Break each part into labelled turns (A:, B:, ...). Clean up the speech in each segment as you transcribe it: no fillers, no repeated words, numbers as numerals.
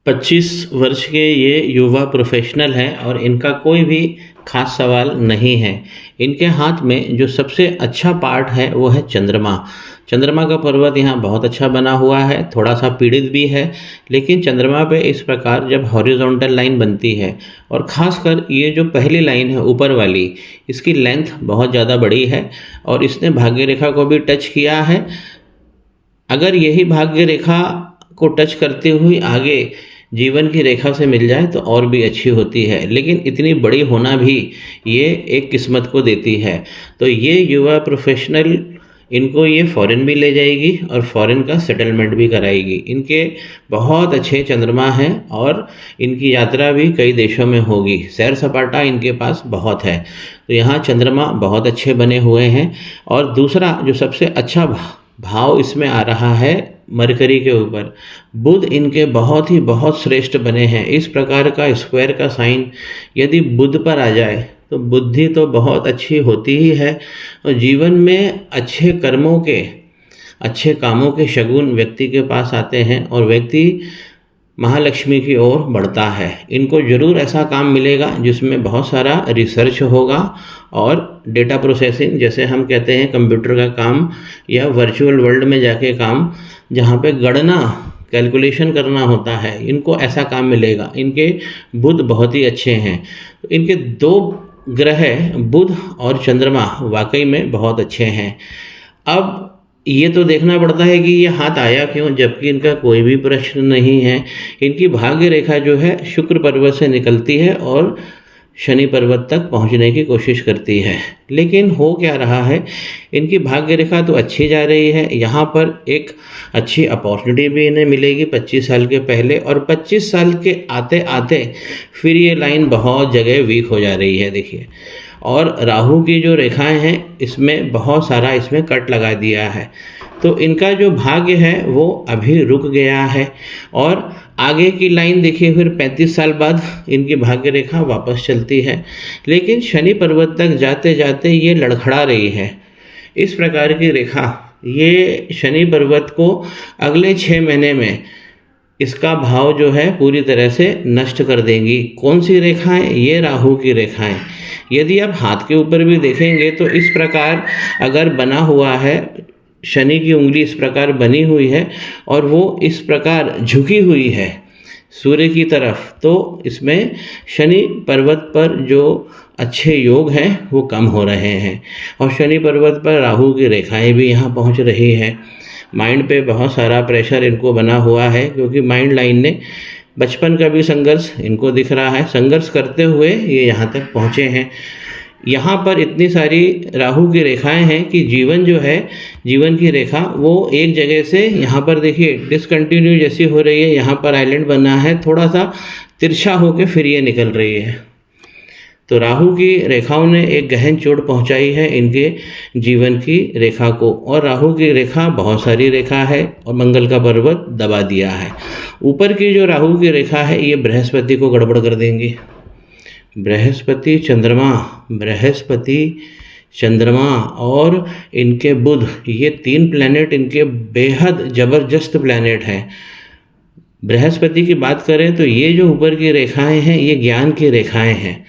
A: 25 वर्ष के ये युवा प्रोफेशनल हैं और इनका कोई भी खास सवाल नहीं है। इनके हाथ में जो सबसे अच्छा पार्ट है वो है चंद्रमा। चंद्रमा का पर्वत यहाँ बहुत अच्छा बना हुआ है, थोड़ा सा पीड़ित भी है, लेकिन चंद्रमा पे इस प्रकार जब हॉरिजॉन्टल लाइन बनती है और ख़ासकर ये जो पहली लाइन है ऊपर वाली, इसकी लेंथ बहुत ज़्यादा बड़ी है और इसने भाग्य रेखा को भी टच किया है। अगर यही भाग्य रेखा को टच करते हुए आगे जीवन की रेखा से मिल जाए तो और भी अच्छी होती है, लेकिन इतनी बड़ी होना भी ये एक किस्मत को देती है। तो ये युवा प्रोफेशनल, इनको ये फॉरेन भी ले जाएगी और फॉरेन का सेटलमेंट भी कराएगी। इनके बहुत अच्छे चंद्रमा हैं और इनकी यात्रा भी कई देशों में होगी। सैर सपाटा इनके पास बहुत है, तो यहाँ चंद्रमा बहुत अच्छे बने हुए हैं। और दूसरा जो सबसे अच्छा भाव इसमें आ रहा है मरकरी के ऊपर, बुध इनके बहुत श्रेष्ठ बने हैं। इस प्रकार का स्क्वायर का साइन यदि बुध पर आ जाए तो बुद्धि तो बहुत अच्छी होती ही है और जीवन में अच्छे कर्मों के, अच्छे कामों के शगुन व्यक्ति के पास आते हैं और व्यक्ति महालक्ष्मी की ओर बढ़ता है। इनको जरूर ऐसा काम मिलेगा जिसमें बहुत सारा रिसर्च होगा और डेटा प्रोसेसिंग, जैसे हम कहते हैं कंप्यूटर का काम, या वर्चुअल वर्ल्ड में जाके काम, जहाँ पे गणना कैलकुलेशन करना होता है, इनको ऐसा काम मिलेगा। इनके बुध बहुत ही अच्छे हैं। इनके दो ग्रह बुध और चंद्रमा वाकई में बहुत अच्छे हैं। अब ये तो देखना पड़ता है कि ये हाथ आया क्यों, जबकि इनका कोई भी प्रश्न नहीं है। इनकी भाग्य रेखा जो है शुक्र पर्वत से निकलती है और शनि पर्वत तक पहुंचने की कोशिश करती है, लेकिन हो क्या रहा है, इनकी भाग्य रेखा तो अच्छी जा रही है। यहाँ पर एक अच्छी अपॉर्चुनिटी भी इन्हें मिलेगी 25 साल के पहले, और 25 साल के आते आते फिर ये लाइन बहुत जगह वीक हो जा रही है, देखिए। और राहु की जो रेखाएं हैं इसमें बहुत सारा इसमें कट लगा दिया है, तो इनका जो भाग्य है वो अभी रुक गया है। और आगे की लाइन देखिए, फिर 35 साल बाद इनकी भाग्य रेखा वापस चलती है, लेकिन शनि पर्वत तक जाते जाते ये लड़खड़ा रही है। इस प्रकार की रेखा ये शनि पर्वत को अगले 6 महीने में इसका भाव जो है पूरी तरह से नष्ट कर देंगी। कौन सी रेखाएं? ये राहु की रेखाएं। यदि आप हाथ के ऊपर भी देखेंगे तो इस प्रकार अगर बना हुआ है, शनि की उंगली इस प्रकार बनी हुई है और वो इस प्रकार झुकी हुई है सूर्य की तरफ, तो इसमें शनि पर्वत पर जो अच्छे योग हैं वो कम हो रहे हैं। और शनि पर्वत पर राहु की रेखाएं भी यहाँ पहुँच रही है। माइंड पे बहुत सारा प्रेशर इनको बना हुआ है, क्योंकि माइंड लाइन ने बचपन का भी संघर्ष इनको दिख रहा है, संघर्ष करते हुए ये यहाँ तक पहुँचे हैं। यहाँ पर इतनी सारी राहु की रेखाएं हैं कि जीवन जो है, जीवन की रेखा वो एक जगह से यहाँ पर देखिए डिसकंटिन्यू जैसी हो रही है। यहाँ पर आइलैंड बना है, थोड़ा सा तिरछा होकर फिर ये निकल रही है। तो राहु की रेखाओं ने एक गहन चोट पहुंचाई है इनके जीवन की रेखा को, और राहु की रेखा बहुत सारी रेखा है और मंगल का पर्वत दबा दिया है। ऊपर की जो राहु की रेखा है ये बृहस्पति को गड़बड़ कर देंगी। बृहस्पति चंद्रमा और इनके बुध, ये 3 प्लैनेट इनके बेहद जबरदस्त प्लैनेट हैं। बृहस्पति की बात करें तो ये जो ऊपर की रेखाएं हैं ये ज्ञान की रेखाएं हैं,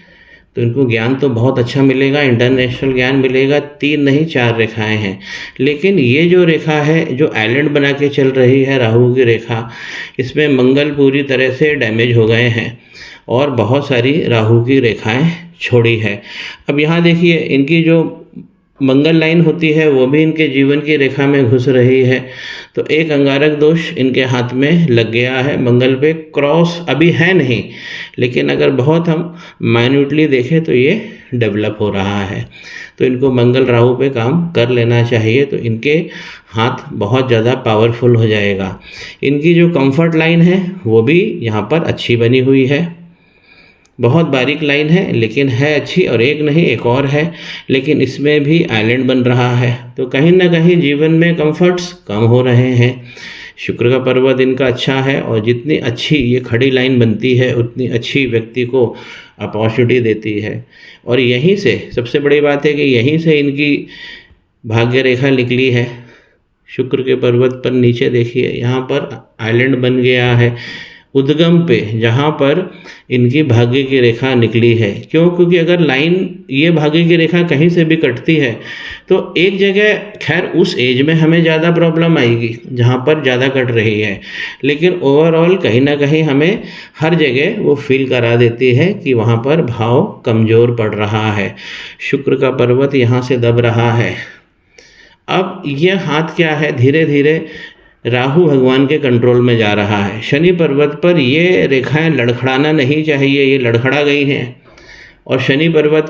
A: तो इनको ज्ञान तो बहुत अच्छा मिलेगा, इंटरनेशनल ज्ञान मिलेगा। 3 नहीं 4 रेखाएं हैं, लेकिन ये जो रेखा है जो आइलैंड बना के चल रही है राहु की रेखा, इसमें मंगल पूरी तरह से डैमेज हो गए हैं और बहुत सारी राहु की रेखाएं छोड़ी है। अब यहाँ देखिए इनकी जो मंगल लाइन होती है वो भी इनके जीवन की रेखा में घुस रही है, तो एक अंगारक दोष इनके हाथ में लग गया है। मंगल पे क्रॉस अभी है नहीं, लेकिन अगर बहुत हम माइन्यूटली देखें तो ये डेवलप हो रहा है, तो इनको मंगल राहु पे काम कर लेना चाहिए, तो इनके हाथ बहुत ज़्यादा पावरफुल हो जाएगा। इनकी जो कंफर्ट लाइन है वो भी यहाँ पर अच्छी बनी हुई है, बहुत बारीक लाइन है लेकिन है अच्छी, और एक नहीं एक और है, लेकिन इसमें भी आइलैंड बन रहा है, तो कहीं ना कहीं जीवन में कंफर्ट्स कम हो रहे हैं। शुक्र का पर्वत इनका अच्छा है, और जितनी अच्छी ये खड़ी लाइन बनती है उतनी अच्छी व्यक्ति को अपॉर्चुनिटी देती है। और यहीं से सबसे बड़ी बात है कि यहीं से इनकी भाग्य रेखा निकली है। शुक्र के पर्वत पर नीचे देखिए यहाँ पर आइलैंड बन गया है, उद्गम पे, जहाँ पर इनकी भाग्य की रेखा निकली है। क्यों? क्योंकि अगर लाइन ये भाग्य की रेखा कहीं से भी कटती है तो एक जगह, खैर उस एज में हमें ज़्यादा प्रॉब्लम आएगी जहाँ पर ज़्यादा कट रही है, लेकिन ओवरऑल कहीं ना कहीं हमें हर जगह वो फील करा देती है कि वहाँ पर भाव कमज़ोर पड़ रहा है, शुक्र का पर्वत यहाँ से दब रहा है। अब ये हाथ क्या है, धीरे धीरे राहु भगवान के कंट्रोल में जा रहा है। शनि पर्वत पर ये रेखाएं लड़खड़ाना नहीं चाहिए, ये लड़खड़ा गई हैं, और शनि पर्वत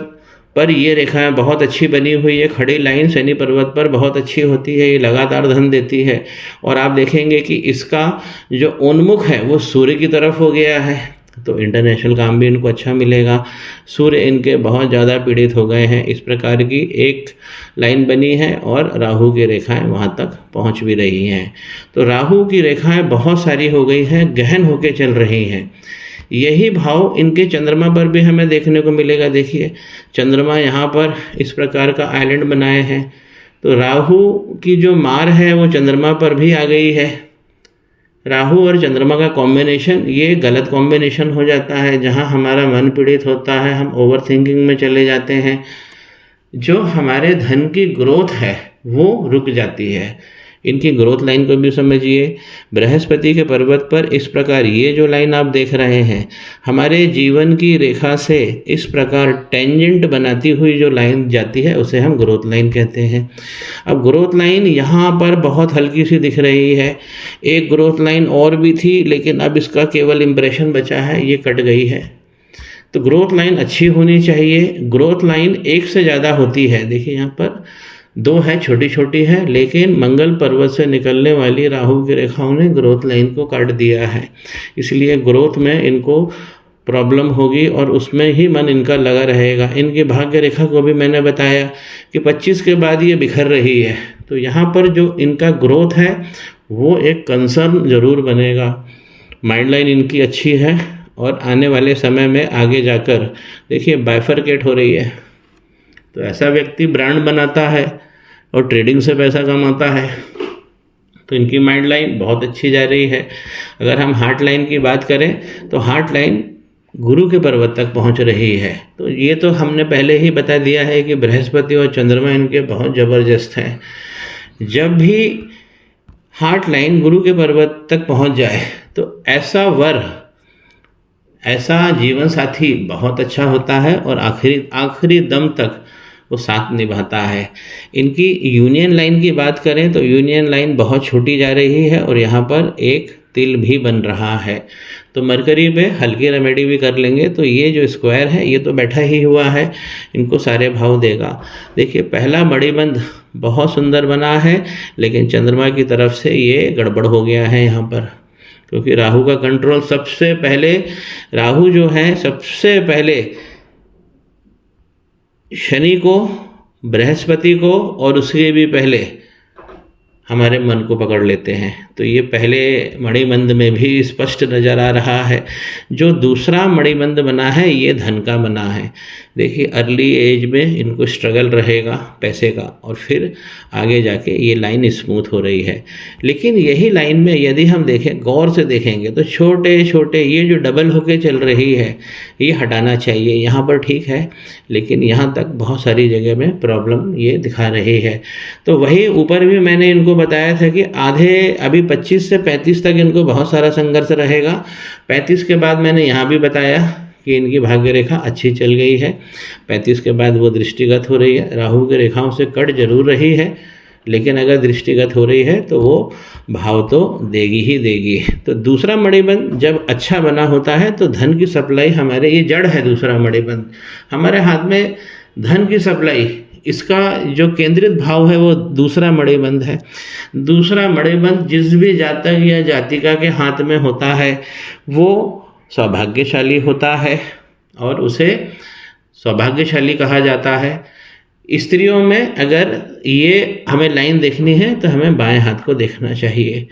A: पर ये रेखाएं बहुत अच्छी बनी हुई है। खड़ी लाइन शनि पर्वत पर बहुत अच्छी होती है, ये लगातार धन देती है। और आप देखेंगे कि इसका जो उन्मुख है वो सूर्य की तरफ हो गया है, तो इंटरनेशनल काम भी इनको अच्छा मिलेगा। सूर्य इनके बहुत ज़्यादा पीड़ित हो गए हैं, इस प्रकार की एक लाइन बनी है और राहु की रेखाएं वहाँ तक पहुँच भी रही हैं। तो राहु की रेखाएं बहुत सारी हो गई हैं, गहन होके चल रही हैं। यही भाव इनके चंद्रमा पर भी हमें देखने को मिलेगा। देखिए चंद्रमा यहाँ पर इस प्रकार का आइलैंड बनाए हैं, तो राहु की जो मार है वो चंद्रमा पर भी आ गई है। राहु और चंद्रमा का कॉम्बिनेशन ये गलत कॉम्बिनेशन हो जाता है, जहाँ हमारा मन पीड़ित होता है, हम ओवर थिंकिंग में चले जाते हैं, जो हमारे धन की ग्रोथ है वो रुक जाती है। इनकी ग्रोथ लाइन को भी समझिए। बृहस्पति के पर्वत पर इस प्रकार ये जो लाइन आप देख रहे हैं, हमारे जीवन की रेखा से इस प्रकार टेंजेंट बनाती हुई जो लाइन जाती है उसे हम ग्रोथ लाइन कहते हैं। अब ग्रोथ लाइन यहाँ पर बहुत हल्की सी दिख रही है, एक ग्रोथ लाइन और भी थी लेकिन अब इसका केवल इम्प्रेशन बचा है, ये कट गई है। तो ग्रोथ लाइन अच्छी होनी चाहिए। ग्रोथ लाइन एक से ज़्यादा होती है, देखिए यहाँ पर दो है, छोटी छोटी है, लेकिन मंगल पर्वत से निकलने वाली राहु की रेखाओं ने ग्रोथ लाइन को काट दिया है, इसलिए ग्रोथ में इनको प्रॉब्लम होगी और उसमें ही मन इनका लगा रहेगा। इनकी भाग्य रेखा को भी मैंने बताया कि 25 के बाद ये बिखर रही है, तो यहाँ पर जो इनका ग्रोथ है वो एक कंसर्न जरूर बनेगा। माइंड लाइन इनकी अच्छी है और आने वाले समय में आगे जाकर देखिए बाइफरकेट हो रही है, तो ऐसा व्यक्ति ब्रांड बनाता है और ट्रेडिंग से पैसा कमाता है, तो इनकी माइंड लाइन बहुत अच्छी जा रही है। अगर हम हार्ट लाइन की बात करें तो हार्ट लाइन गुरु के पर्वत तक पहुंच रही है। तो ये तो हमने पहले ही बता दिया है कि बृहस्पति और चंद्रमा इनके बहुत ज़बरदस्त हैं। जब भी हार्ट लाइन गुरु के पर्वत तक पहुंच जाए तो ऐसा वर, ऐसा जीवन साथी बहुत अच्छा होता है और आखिरी दम तक वो साथ निभाता है। इनकी यूनियन लाइन की बात करें तो यूनियन लाइन बहुत छोटी जा रही है और यहाँ पर एक तिल भी बन रहा है, तो मरकरी पे हल्की रेमेडी भी कर लेंगे तो ये जो स्क्वायर है ये तो बैठा ही हुआ है, इनको सारे भाव देगा। देखिए पहला मणिबंध बहुत सुंदर बना है, लेकिन चंद्रमा की तरफ से ये गड़बड़ हो गया है यहाँ पर, क्योंकि राहु का कंट्रोल सबसे पहले, राहु जो है सबसे पहले शनि को, बृहस्पति को और उसके भी पहले हमारे मन को पकड़ लेते हैं। तो ये पहले मणिबंध में भी स्पष्ट नज़र आ रहा है। जो दूसरा मणिबंध बना है ये धन का बना है। देखिए अर्ली एज में इनको स्ट्रगल रहेगा पैसे का, और फिर आगे जाके ये लाइन स्मूथ हो रही है। लेकिन यही लाइन में यदि हम देखें, गौर से देखेंगे तो छोटे छोटे ये जो डबल होके चल रही है ये हटाना चाहिए। यहाँ पर ठीक है, लेकिन यहाँ तक बहुत सारी जगह में प्रॉब्लम ये दिखा रही है। तो वही ऊपर भी मैंने इनको बताया था कि आधे अभी 25 से 35 तक इनको बहुत सारा संघर्ष रहेगा। 35 के बाद मैंने यहाँ भी बताया कि इनकी भाग्य रेखा अच्छी चल गई है। 35 के बाद वो दृष्टिगत हो रही है, राहु की रेखाओं से कट जरूर रही है, लेकिन अगर दृष्टिगत हो रही है तो वो भाव तो देगी ही देगी। तो दूसरा मणिबंध जब अच्छा बना होता है तो धन की सप्लाई हमारे, ये जड़ है दूसरा मणिबंध हमारे हाथ में, धन की सप्लाई इसका जो केंद्रित भाव है वो दूसरा मणिबंध है। दूसरा मणिबंध जिस भी जातक या जातिका के हाथ में होता है वो सौभाग्यशाली होता है और उसे सौभाग्यशाली कहा जाता है। स्त्रियों में अगर ये हमें लाइन देखनी है तो हमें बाएं हाथ को देखना चाहिए,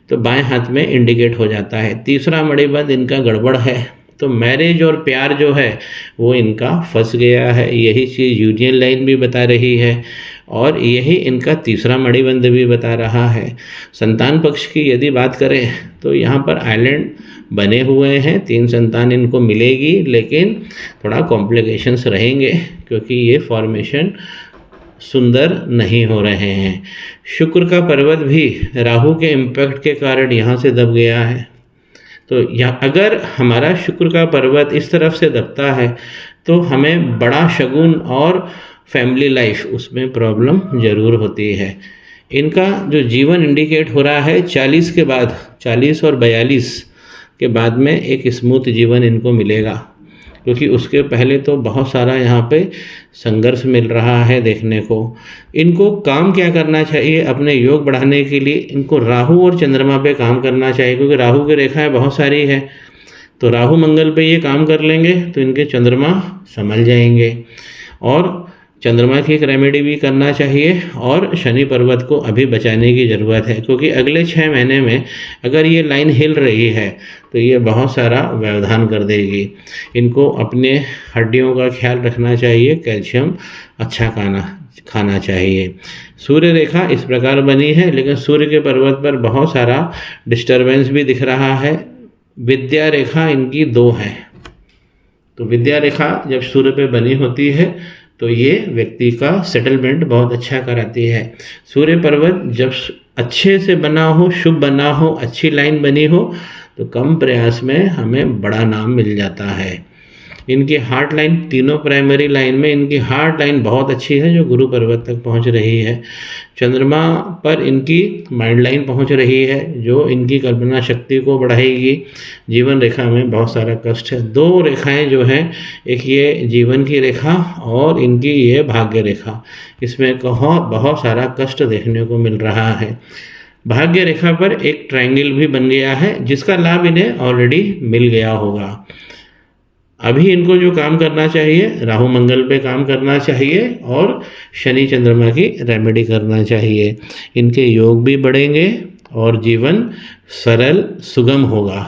A: तो बाएं हाथ में इंडिकेट हो जाता है। तीसरा मणिबंध इनका गड़बड़ है, तो मैरिज और प्यार जो है वो इनका फंस गया है। यही चीज़ यूनियन लाइन भी बता रही है और यही इनका तीसरा मणिबंध भी बता रहा है। संतान पक्ष की यदि बात करें तो यहाँ पर आइलैंड बने हुए हैं, 3 संतान इनको मिलेगी, लेकिन थोड़ा कॉम्प्लिकेशंस रहेंगे क्योंकि ये फॉर्मेशन सुंदर नहीं हो रहे हैं। शुक्र का पर्वत भी राहु के इम्पैक्ट के कारण यहाँ से दब गया है। तो यहाँ अगर हमारा शुक्र का पर्वत इस तरफ से दबता है तो हमें बड़ा शगुन और फैमिली लाइफ उसमें प्रॉब्लम ज़रूर होती है। इनका जो जीवन इंडिकेट हो रहा है 40 के बाद, 40 और 42 के बाद में एक स्मूथ जीवन इनको मिलेगा, क्योंकि उसके पहले तो बहुत सारा यहाँ पे संघर्ष मिल रहा है देखने को। इनको काम क्या करना चाहिए अपने योग बढ़ाने के लिए? इनको राहु और चंद्रमा पे काम करना चाहिए, क्योंकि राहु की रेखाएं बहुत सारी है। तो राहु मंगल पे ये काम कर लेंगे तो इनके चंद्रमा संभल जाएंगे। और चंद्रमा की एक रेमेडी भी करना चाहिए, और शनि पर्वत को अभी बचाने की ज़रूरत है, क्योंकि अगले 6 महीने में अगर ये लाइन हिल रही है तो ये बहुत सारा व्यवधान कर देगी। इनको अपने हड्डियों का ख्याल रखना चाहिए, कैल्शियम अच्छा खाना चाहिए। सूर्य रेखा इस प्रकार बनी है, लेकिन सूर्य के पर्वत पर बहुत सारा डिस्टर्बेंस भी दिख रहा है। विद्या रेखा इनकी 2 है। तो विद्या रेखा जब सूर्य पे बनी होती है तो ये व्यक्ति का सेटलमेंट बहुत अच्छा कराती है। सूर्य पर्वत जब अच्छे से बना हो, शुभ बना हो, अच्छी लाइन बनी हो, तो कम प्रयास में हमें बड़ा नाम मिल जाता है। इनकी हार्ट लाइन, तीनों प्राइमरी लाइन में इनकी हार्ट लाइन बहुत अच्छी है, जो गुरु पर्वत तक पहुंच रही है। चंद्रमा पर इनकी माइंड लाइन पहुंच रही है, जो इनकी कल्पना शक्ति को बढ़ाएगी। जीवन रेखा में बहुत सारा कष्ट है। 2 रेखाएं जो हैं, एक ये जीवन की रेखा और इनकी ये भाग्य रेखा, इसमें बहुत सारा कष्ट देखने को मिल रहा है। भाग्य रेखा पर एक ट्रायंगल भी बन गया है, जिसका लाभ इन्हें ऑलरेडी मिल गया होगा। अभी इनको जो काम करना चाहिए, राहु मंगल पे काम करना चाहिए और शनि चंद्रमा की रेमेडी करना चाहिए। इनके योग भी बढ़ेंगे और जीवन सरल सुगम होगा।